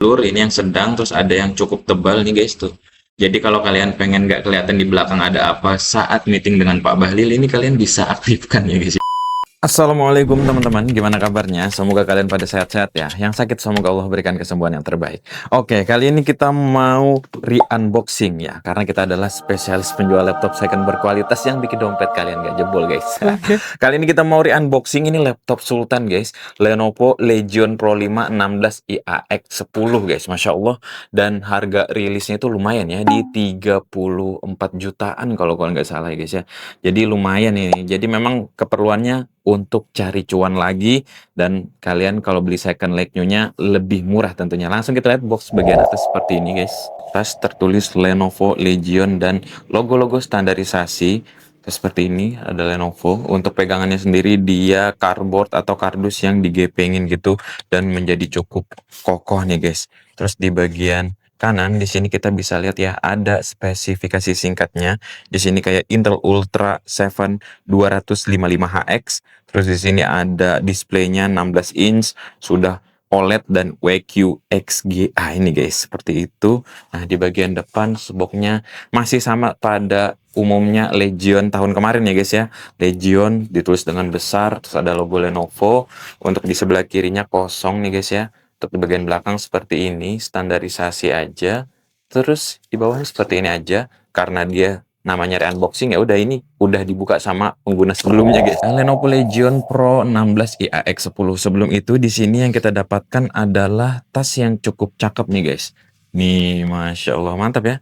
blur, ini yang sedang, terus ada yang cukup tebal nih guys tuh. Jadi kalau kalian pengen nggak kelihatan di belakang ada apa saat meeting dengan Pak Bahlil, ini kalian bisa aktifkan ya guys. Assalamualaikum teman-teman, gimana kabarnya? Semoga kalian pada sehat-sehat ya. Yang sakit semoga Allah berikan kesembuhan yang terbaik. Oke, kali ini kita mau re-unboxing ya, karena kita adalah spesialis penjual laptop second berkualitas yang bikin dompet kalian gak jebol guys. Oke. Kali ini kita mau re-unboxing ini laptop Sultan guys, Lenovo Legion Pro 5 16 IAX10 guys, Masya Allah. Dan harga rilisnya itu lumayan ya, di 34 jutaan kalau nggak salah ya guys ya. Jadi lumayan ini. Jadi memang keperluannya untuk cari cuan lagi, dan kalian kalau beli second leg new-nya lebih murah tentunya. Langsung kita lihat box bagian atas seperti ini guys. Tas tertulis Lenovo Legion dan logo-logo standarisasi seperti ini, ada Lenovo. Untuk pegangannya sendiri dia cardboard atau kardus yang digepengin gitu dan menjadi cukup kokoh nih guys. Terus di bagian kanan di sini kita bisa lihat ya, ada spesifikasi singkatnya. Di sini kayak Intel Ultra 7 255HX. Terus di sini ada displaynya 16 inch, sudah OLED dan WQXGA ini guys, seperti itu. Nah, di bagian depan boxnya masih sama pada umumnya Legion tahun kemarin ya guys ya. Legion ditulis dengan besar, terus ada logo Lenovo. Untuk di sebelah kirinya kosong nih guys ya. Untuk di bagian belakang seperti ini, standarisasi aja. Terus di bawahnya seperti ini aja, karena dia namanya re-unboxing ya udah, ini udah dibuka sama pengguna sebelumnya guys. Lenovo Legion Pro 16 IAX10. Sebelum itu di sini yang kita dapatkan adalah tas yang cukup cakep nih guys. Nih, Masya Allah, mantap ya.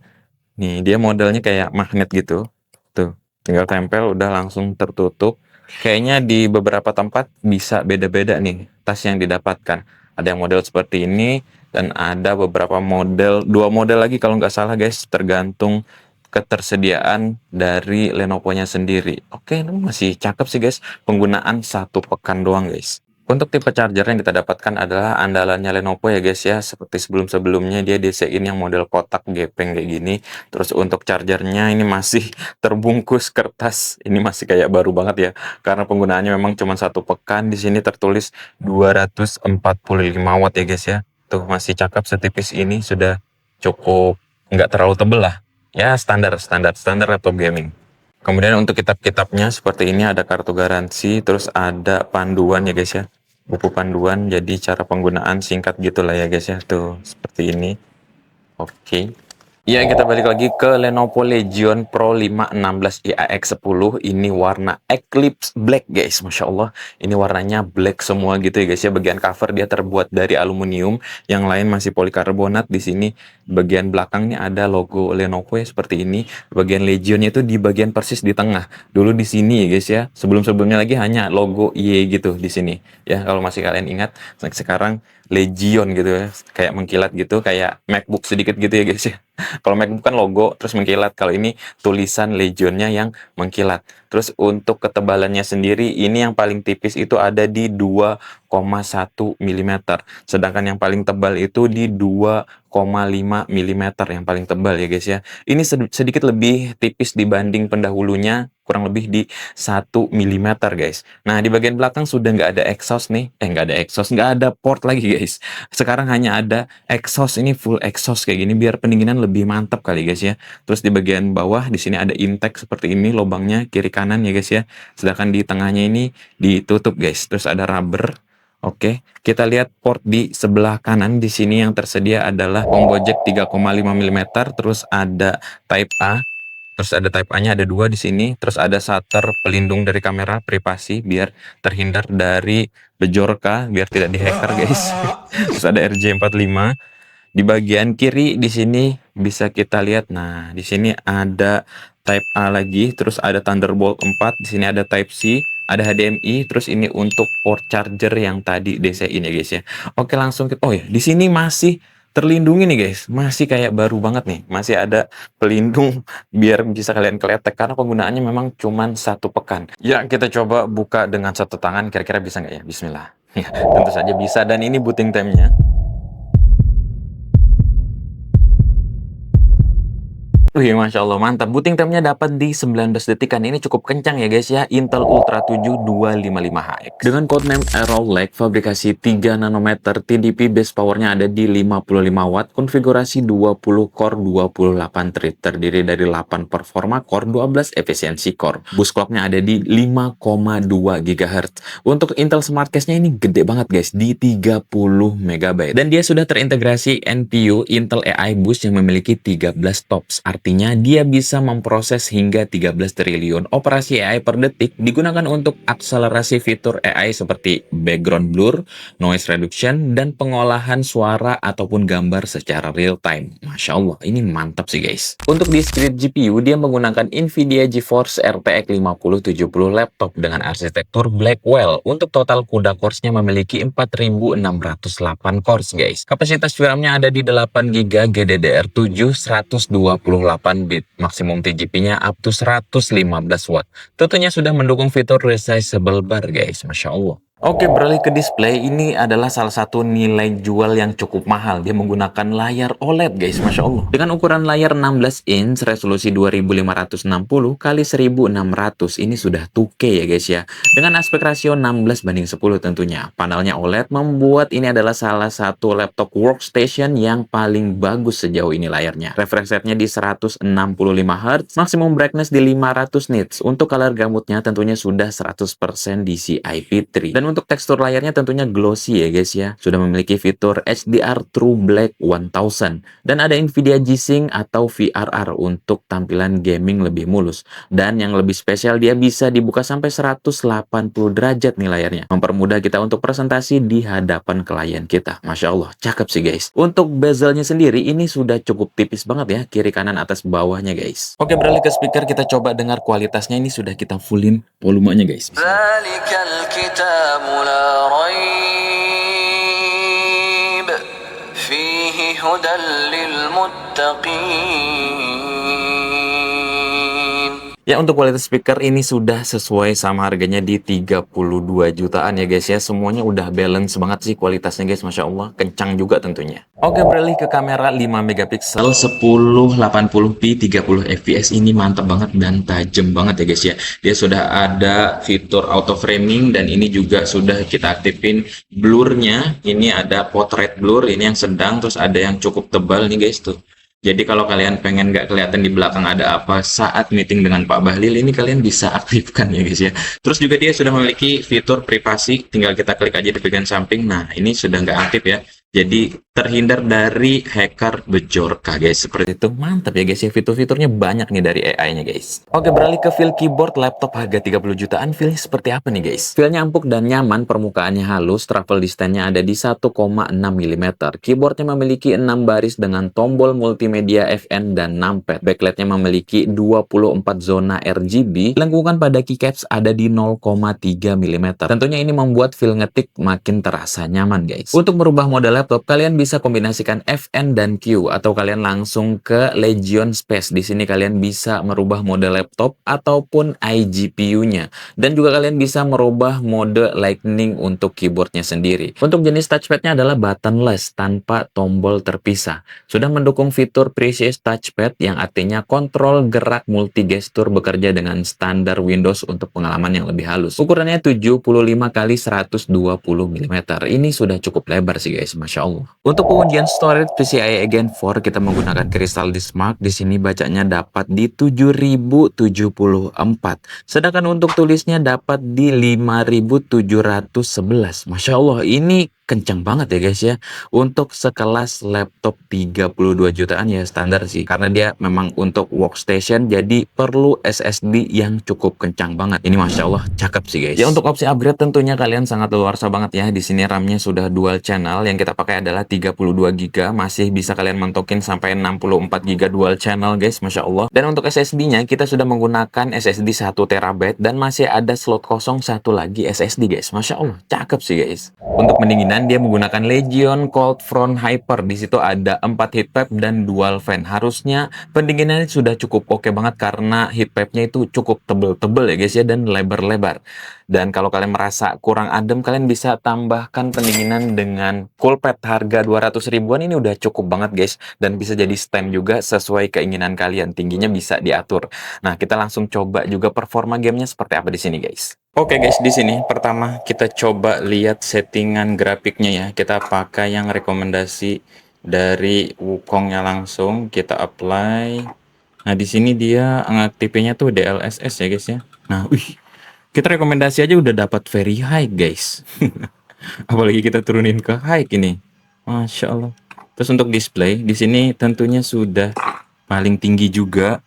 Nih, dia modelnya kayak magnet gitu. Tuh, tinggal tempel udah langsung tertutup. Kayaknya di beberapa tempat bisa beda-beda nih tas yang didapatkan. Ada yang model seperti ini, dan ada beberapa model, dua model lagi kalau nggak salah guys, tergantung ketersediaan dari Lenovo-nya sendiri. Oke, ini masih cakep sih guys. Penggunaan 1 pekan doang guys. Untuk tipe charger yang kita dapatkan adalah andalannya Lenovo ya guys ya. Seperti sebelum-sebelumnya dia desain yang model kotak gepeng kayak gini. Terus untuk chargernya ini masih terbungkus kertas. Ini masih kayak baru banget ya. Karena penggunaannya memang cuma 1 pekan. Di sini tertulis 245 watt ya guys ya. Tuh masih cakep, setipis ini sudah cukup, nggak terlalu tebel lah. Ya standar laptop gaming. Kemudian untuk kitab-kitabnya seperti ini, ada kartu garansi, terus ada panduan ya guys ya. Buku panduan, jadi cara penggunaan singkat gitulah ya guys ya. Tuh seperti ini. Oke. Ya, kita balik lagi ke Lenovo Legion Pro 5 16 IAX10. Ini warna Eclipse Black guys, Masya Allah. Ini warnanya black semua gitu ya guys ya. Bagian cover dia terbuat dari aluminium, yang lain masih polikarbonat. Di sini bagian belakangnya ada logo Lenovo ya, seperti ini. Bagian Legionnya itu di bagian persis di tengah. Dulu di sini ya guys ya. Sebelum-sebelumnya lagi hanya logo Y gitu di sini. Ya, kalau masih kalian ingat. Sekarang Legion gitu ya, kayak mengkilat gitu, kayak MacBook sedikit gitu ya guys ya. Kalau MacBook kan logo terus mengkilat, kalau ini tulisan Legionnya yang mengkilat. Terus untuk ketebalannya sendiri, ini yang paling tipis itu ada di 2,1 mm, sedangkan yang paling tebal itu di 2,5 mm, yang paling tebal ya guys ya. Ini sedikit lebih tipis dibanding pendahulunya, kurang lebih di 1 mm guys. Nah, di bagian belakang sudah nggak ada exhaust nih, nggak ada exhaust, nggak ada port lagi guys. Sekarang hanya ada exhaust, ini full exhaust kayak gini biar pendinginan lebih mantap kali guys ya. Terus di bagian bawah di sini ada intake seperti ini, lubangnya kiri kanan ya guys ya. Sedangkan di tengahnya ini ditutup guys. Terus ada rubber. Oke, kita lihat port di sebelah kanan. Di sini yang tersedia adalah combo jack 3,5 mm, terus ada Type A. Terus ada Type A-nya ada dua di sini. Terus ada shutter pelindung dari kamera privasi biar terhindar dari bejorka, biar tidak dihacker guys. Terus ada RJ45. Di bagian kiri di sini bisa kita lihat. Nah, di sini ada Type A lagi, terus ada Thunderbolt 4, di sini ada Type C, ada HDMI, terus ini untuk port charger yang tadi DC-in ya guys ya. Oke, langsung kita, oh ya, di sini masih terlindungi nih guys, masih kayak baru banget nih, masih ada pelindung biar bisa kalian keletek, karena penggunaannya memang cuman 1 pekan. Ya, kita coba buka dengan satu tangan, kira-kira bisa nggak ya? Bismillah. Ya, tentu saja bisa, dan ini booting time-nya. Wih, Masya Allah, mantap. Booting time-nya dapat di 19 detikan. Ini cukup kencang ya guys ya. Intel Ultra 7 255HX. Dengan codename Arrow Lake, fabrikasi 3 nanometer, TDP base power-nya ada di 55 watt, konfigurasi 20 core, 28 thread, terdiri dari 8 performa core, 12 efisiensi core. Boost clock-nya ada di 5,2 GHz. Untuk Intel Smart Case-nya ini gede banget guys, di 30 MB. Dan dia sudah terintegrasi NPU Intel AI Boost yang memiliki 13 TOPS. Artinya dia bisa memproses hingga 13 triliun operasi AI per detik, digunakan untuk akselerasi fitur AI seperti background blur, noise reduction, dan pengolahan suara ataupun gambar secara real time. Masya Allah, ini mantap sih guys. Untuk discrete GPU, dia menggunakan NVIDIA GeForce RTX 5070 laptop dengan arsitektur Blackwell. Untuk total CUDA cores-nya memiliki 4608 cores guys. Kapasitas VRAM-nya ada di 8 GB GDDR7 128 bit. Maksimum TGP-nya up to 115 watt. Tentunya sudah mendukung fitur resizable bar guys. Masya Allah. Oke, beralih ke display, ini adalah salah satu nilai jual yang cukup mahal. Dia menggunakan layar OLED guys, Masya Allah. Dengan ukuran layar 16 inch, resolusi 2560 kali 1600, ini sudah 2K ya guys ya. Dengan aspek rasio 16:10 tentunya. Panelnya OLED membuat ini adalah salah satu laptop workstation yang paling bagus sejauh ini layarnya. Refresh rate-nya di 165 Hz, maksimum brightness di 500 nits. Untuk color gamutnya tentunya sudah 100% DCI-P3. Dan untuk tekstur layarnya tentunya glossy ya guys ya. Sudah memiliki fitur HDR True Black 1000. Dan ada NVIDIA G-Sync atau VRR untuk tampilan gaming lebih mulus. Dan yang lebih spesial, dia bisa dibuka sampai 180 derajat nih layarnya. Mempermudah kita untuk presentasi di hadapan klien kita. Masya Allah, cakep sih guys. Untuk bezelnya sendiri ini sudah cukup tipis banget ya. Kiri kanan atas bawahnya guys. Oke, beralih ke speaker, kita coba dengar kualitasnya. Ini sudah kita fullin volumenya guys. لا ريب فيه هدى للمتقين. Ya, untuk kualitas speaker ini sudah sesuai sama harganya di 32 jutaan ya guys ya. Semuanya udah balance banget sih kualitasnya guys, Masya Allah. Kencang juga tentunya. Oke, beralih ke kamera 5 megapiksel 1080p 30 fps. Ini mantap banget dan tajam banget ya guys ya. Dia sudah ada fitur auto framing dan ini juga sudah kita aktifin blurnya. Ini ada portrait blur, ini yang sedang, terus ada yang cukup tebal nih guys tuh. Jadi kalau kalian pengen nggak kelihatan di belakang ada apa saat meeting dengan Pak Bahlil, ini kalian bisa aktifkan ya guys ya. Terus juga dia sudah memiliki fitur privasi, tinggal kita klik aja di bagian samping. Nah, ini sudah nggak aktif ya. Jadi terhindar dari hacker bejorka guys. Seperti itu, mantap ya guys ya. Fitur-fiturnya banyak nih dari AI-nya guys. Oke, beralih ke feel keyboard laptop harga 30 jutaan. Feelnya seperti apa nih guys? Feelnya empuk dan nyaman, permukaannya halus, travel distance-nya ada di 1,6 mm. Keyboardnya memiliki 6 baris dengan tombol multimedia FN dan numpad. Backlightnya memiliki 24 zona RGB. Lengkungan pada keycaps ada di 0,3 mm. Tentunya ini membuat feel ngetik makin terasa nyaman guys. Untuk merubah model laptop, kalian bisa kombinasikan FN dan Q atau kalian langsung ke Legion Space. Di sini kalian bisa merubah mode laptop ataupun iGPU-nya. Dan juga kalian bisa merubah mode Lightning untuk keyboardnya sendiri. Untuk jenis touchpad-nya adalah buttonless tanpa tombol terpisah. Sudah mendukung fitur Precious Touchpad yang artinya kontrol gerak multi gestur bekerja dengan standar Windows untuk pengalaman yang lebih halus. Ukurannya 75 kali 120 mm. Ini sudah cukup lebar sih guys. Masya Allah. Untuk pengujian storage PCIe Gen 4 kita menggunakan Crystal Disk Mark. Di sini bacanya dapat di 7074. Sedangkan untuk tulisnya dapat di 5711. Masya Allah, ini kencang banget ya guys ya. Untuk sekelas laptop 32 jutaan ya standar sih. Karena dia memang untuk workstation, jadi perlu SSD yang cukup kencang banget. Ini Masya Allah cakep sih guys. Ya, untuk opsi upgrade tentunya kalian sangat luarsa banget ya. Di sini RAM-nya sudah dual channel. Yang kita pakai adalah 32 GB. Masih bisa kalian mentokin sampai 64 GB dual channel guys. Masya Allah. Dan untuk SSD-nya kita sudah menggunakan SSD 1 TB dan masih ada slot kosong satu lagi SSD guys. Masya Allah cakep sih guys. Untuk pendinginan dia menggunakan Legion Cold Front Hyper. Di situ ada 4 heat pipe dan dual fan. Harusnya pendinginannya sudah cukup oke banget karena heat pipe-nya itu cukup tebel-tebel ya guys ya dan lebar-lebar. Dan kalau kalian merasa kurang adem, kalian bisa tambahkan pendinginan dengan coolpad harga 200 ribuan. Ini udah cukup banget guys, dan bisa jadi stand juga sesuai keinginan kalian, tingginya bisa diatur. Nah, kita langsung coba juga performa gamenya seperti apa di sini guys. Oke guys, di sini pertama kita coba lihat settingan grafiknya ya. Kita pakai yang rekomendasi dari Wukongnya, langsung kita apply. Nah, di sini dia ngaktifnya tuh DLSS ya guys ya. Nah, kita rekomendasi aja udah dapat very high guys. Apalagi kita turunin ke high ini. Masya Allah. Terus untuk display di sini tentunya sudah paling tinggi juga.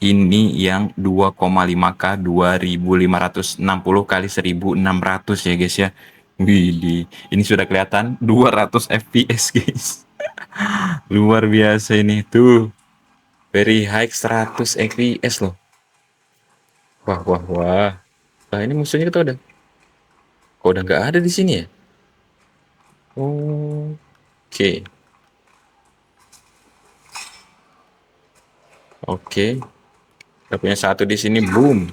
Ini yang 2,5K 2560 kali 1600 ya guys ya. Wih, ini sudah kelihatan 200 fps guys. Luar biasa ini tuh. Very high 100 fps loh. Wah, wah, wah. Nah, ini musuhnya kita udah. Kok udah nggak ada di sini ya? Oke. Oke. Kita punya satu di sini. Boom.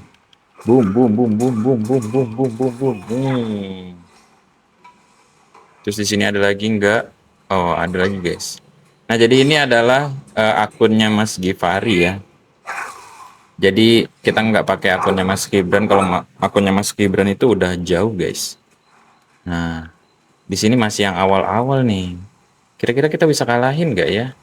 Boom, boom, boom, boom, boom, boom, boom, boom, boom, boom. Terus di sini ada lagi nggak? Oh, ada lagi guys. Nah, jadi ini adalah akunnya Mas Givari ya. Jadi kita nggak pakai akunnya Mas Gibran. Kalau akunnya Mas Gibran itu udah jauh guys. Nah, di sini masih yang awal-awal nih. Kira-kira kita bisa kalahin nggak ya?